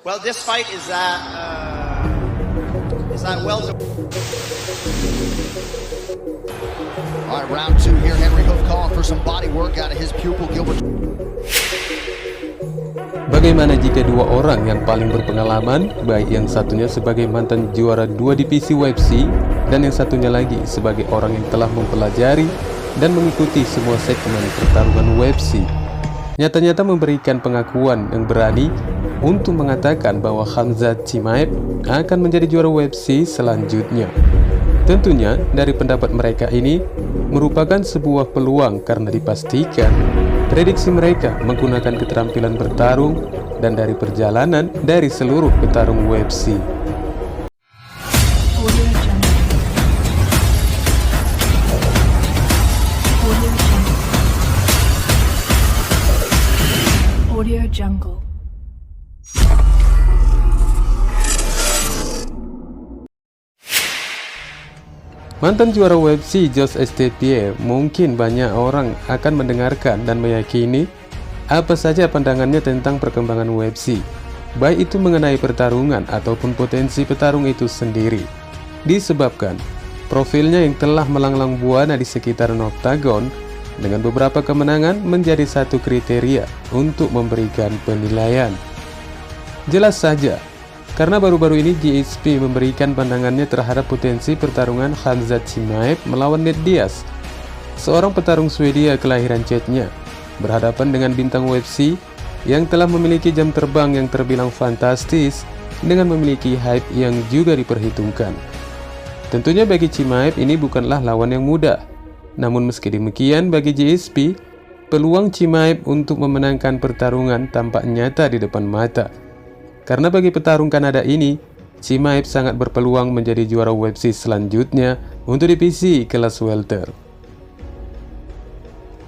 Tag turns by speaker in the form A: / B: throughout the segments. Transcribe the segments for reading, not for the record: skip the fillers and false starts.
A: Well, this fight is that welter.
B: All right, round two here. Henry Hoof calling for some body work out of his pupil, Gilbert.
C: Bagaimana jika dua orang yang paling berpengalaman, baik yang satunya sebagai mantan juara 2 divisi UFC dan yang satunya lagi sebagai orang yang telah mempelajari dan mengikuti semua segmen pertarungan UFC, nyata-nyata memberikan pengakuan yang berani untuk mengatakan bahwa Khamzat Chimaev akan menjadi juara UFC selanjutnya. Tentunya dari pendapat mereka ini merupakan sebuah peluang karena dipastikan prediksi mereka menggunakan keterampilan bertarung dan dari perjalanan dari seluruh petarung UFC.
D: Audio Jungle.
C: Mantan juara UFC Georges St-Pierre, mungkin banyak orang akan mendengarkan dan meyakini apa saja pandangannya tentang perkembangan UFC, baik itu mengenai pertarungan ataupun potensi petarung itu sendiri. Disebabkan profilnya yang telah melanglang buana di sekitaran oktagon dengan beberapa kemenangan menjadi satu kriteria untuk memberikan penilaian. Jelas saja, karena baru-baru ini GSP memberikan pandangannya terhadap potensi pertarungan Khamzat Chimaev melawan Nate Diaz, seorang petarung Swedia kelahiran Chechnya, berhadapan dengan bintang UFC yang telah memiliki jam terbang yang terbilang fantastis dengan memiliki hype yang juga diperhitungkan. Tentunya bagi Chimaev ini bukanlah lawan yang mudah, namun meski demikian bagi GSP, peluang Chimaev untuk memenangkan pertarungan tampak nyata di depan mata. Karena bagi petarung Kanada ini, Chimaev sangat berpeluang menjadi juara UFC selanjutnya untuk divisi kelas welter.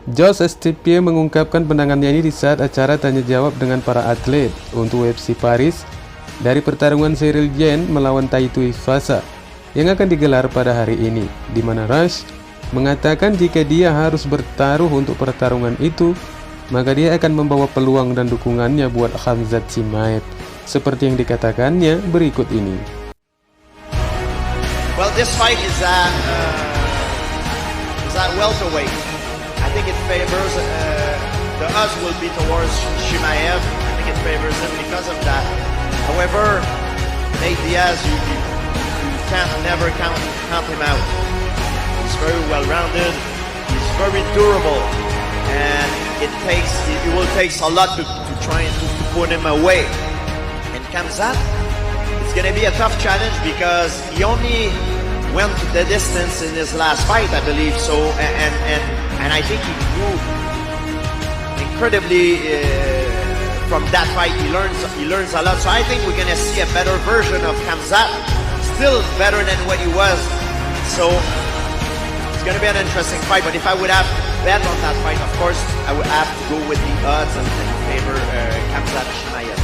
C: Georges St-Pierre mengungkapkan pandangannya ini di saat acara tanya jawab dengan para atlet untuk UFC Paris dari pertarungan Cyril Gane melawan Tai Tuivasa yang akan digelar pada hari ini, di mana Rush mengatakan jika dia harus bertaruh untuk pertarungan itu, maka dia akan membawa peluang dan dukungannya buat Khamzat Chimaev, seperti yang dikatakannya berikut ini.
A: Well, this fight is that welterweight. I think it favors the odds will be towards Chimaev. I think it favors him because of that. However, Nate Diaz, you can't never count him out. He's very well-rounded. He's very durable, and it will take a lot to try and to put him away. Khamzat, it's going to be a tough challenge because he only went the distance in his last fight, I believe. So, and I think he grew incredibly from that fight. He learns a lot. So I think we're going to see a better version of Khamzat, still better than what he was. So it's going to be an interesting fight. But if I would have bet on that fight, of course, I would have to go with the odds and favor Khamzat Chimaev.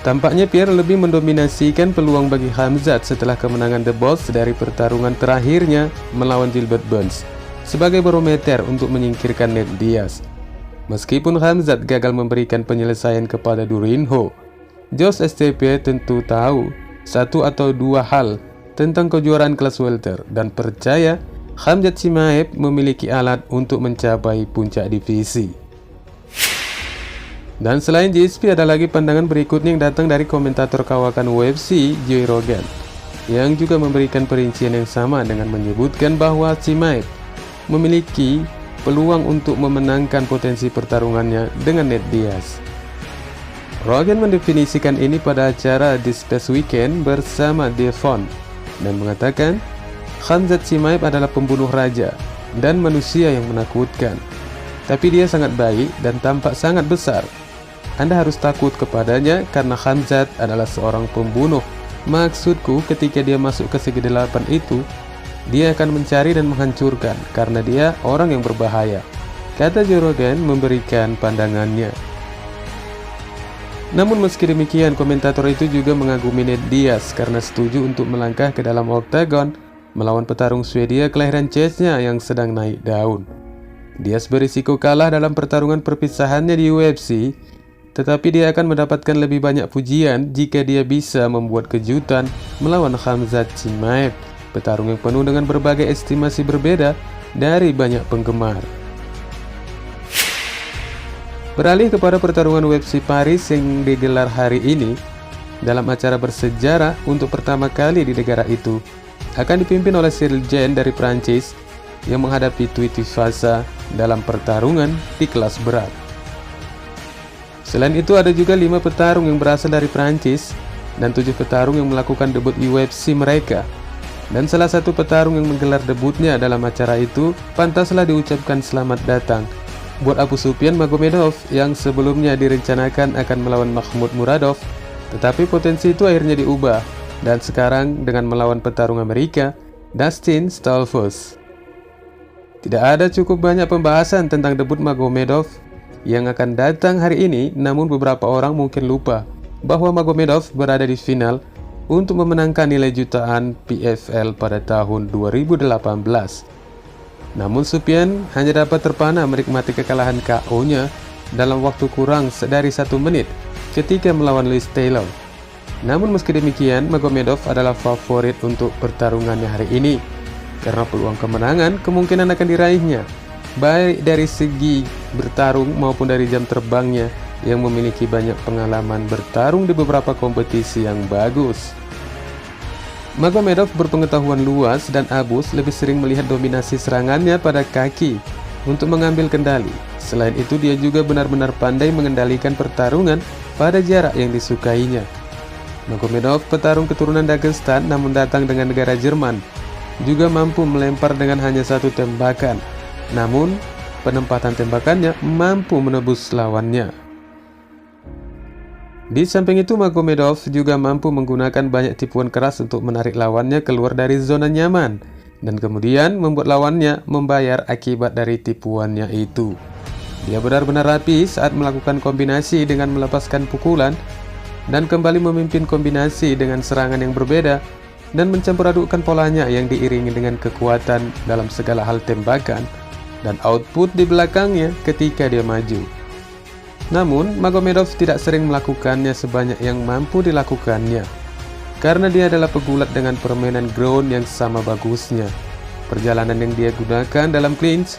C: Tampaknya Pierre lebih mendominasikan peluang bagi Khamzat setelah kemenangan The Boss dari pertarungan terakhirnya melawan Gilbert Burns sebagai barometer untuk menyingkirkan Nate Diaz. Meskipun Khamzat gagal memberikan penyelesaian kepada Durinho, Georges St-Pierre tentu tahu satu atau dua hal tentang kejuaraan kelas welter dan percaya Khamzat Chimaev memiliki alat untuk mencapai puncak divisi. Dan selain GSP, ada lagi pandangan berikutnya yang datang dari komentator kawakan UFC Joe Rogan, yang juga memberikan perincian yang sama dengan menyebutkan bahwa Chimaev memiliki peluang untuk memenangkan potensi pertarungannya dengan Nate Diaz. Rogan mendefinisikan ini pada acara This Past Weekend bersama Devon dan mengatakan Khamzat Chimaev adalah pembunuh raja dan manusia yang menakutkan, tapi dia sangat baik dan tampak sangat besar. Anda harus takut kepadanya karena Khamzat adalah seorang pembunuh. Maksudku, ketika dia masuk ke segi 8 itu, dia akan mencari dan menghancurkan karena dia orang yang berbahaya, kata Joe Rogan memberikan pandangannya. Namun meski demikian, komentator itu juga mengagumi Nate Diaz karena setuju untuk melangkah ke dalam oktagon melawan petarung Swedia kelahiran Chechnya yang sedang naik daun. Diaz berisiko kalah dalam pertarungan perpisahannya di UFC, tetapi dia akan mendapatkan lebih banyak pujian jika dia bisa membuat kejutan melawan Khamzat Chimaev, petarung yang penuh dengan berbagai estimasi berbeda dari banyak penggemar. Beralih kepada pertarungan UFC Paris yang digelar hari ini, dalam acara bersejarah untuk pertama kali di negara itu, akan dipimpin oleh Cyril Gane dari Prancis yang menghadapi Tuivasa dalam pertarungan di kelas berat. Selain itu ada juga 5 petarung yang berasal dari Prancis dan 7 petarung yang melakukan debut UFC mereka. Dan salah satu petarung yang menggelar debutnya dalam acara itu pantaslah diucapkan selamat datang buat Abu Sufyan Magomedov yang sebelumnya direncanakan akan melawan Mahmoud Muradov, tetapi potensi itu akhirnya diubah dan sekarang dengan melawan petarung Amerika Dustin Stolfus. Tidak ada cukup banyak pembahasan tentang debut Magomedov yang akan datang hari ini, namun beberapa orang mungkin lupa bahwa Magomedov berada di final untuk memenangkan nilai jutaan PFL pada tahun 2018. Namun Sufyan hanya dapat terpana menikmati kekalahan KO-nya dalam waktu kurang dari 1 menit ketika melawan Luis Taylor. Namun meski demikian, Magomedov adalah favorit untuk pertarungannya hari ini karena peluang kemenangan kemungkinan akan diraihnya, baik dari segi bertarung maupun dari jam terbangnya yang memiliki banyak pengalaman bertarung di beberapa kompetisi yang bagus. Magomedov berpengetahuan luas dan Abus lebih sering melihat dominasi serangannya pada kaki untuk mengambil kendali. Selain itu dia juga benar-benar pandai mengendalikan pertarungan pada jarak yang disukainya. Magomedov, petarung keturunan Dagestan namun datang dengan negara Jerman, juga mampu melempar dengan hanya 1 tembakan. Namun, penempatan tembakannya mampu menebus lawannya. Di samping itu, Magomedov juga mampu menggunakan banyak tipuan keras untuk menarik lawannya keluar dari zona nyaman, dan kemudian membuat lawannya membayar akibat dari tipuannya itu. Dia benar-benar rapi saat melakukan kombinasi dengan melepaskan pukulan, dan kembali memimpin kombinasi dengan serangan yang berbeda, dan mencampur adukkan polanya yang diiringi dengan kekuatan dalam segala hal tembakan dan output di belakangnya ketika dia maju. Namun, Magomedov tidak sering melakukannya sebanyak yang mampu dilakukannya, karena dia adalah pegulat dengan permainan ground yang sama bagusnya. Perjalanan yang dia gunakan dalam clinch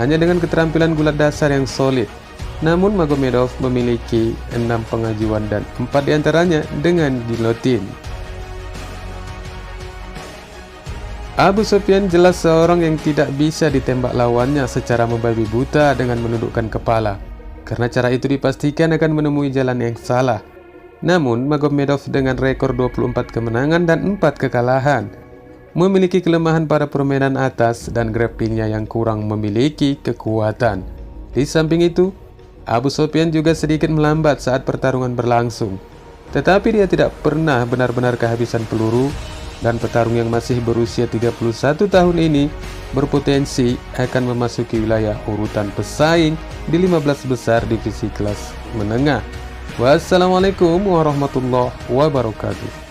C: hanya dengan keterampilan gulat dasar yang solid. Namun, Magomedov memiliki 6 pengajuan dan 4 diantaranya dengan guillotine. Abu Sufyan jelas seorang yang tidak bisa ditembak lawannya secara membabi buta dengan menundukkan kepala, karena cara itu dipastikan akan menemui jalan yang salah. Namun, Magomedov dengan rekor 24 kemenangan dan 4 kekalahan memiliki kelemahan pada permainan atas dan grapplingnya yang kurang memiliki kekuatan. Di samping itu, Abu Sufyan juga sedikit melambat saat pertarungan berlangsung, tetapi dia tidak pernah benar-benar kehabisan peluru, dan petarung yang masih berusia 31 tahun ini berpotensi akan memasuki wilayah urutan pesaing di 15 besar divisi kelas menengah. Wassalamualaikum warahmatullahi wabarakatuh.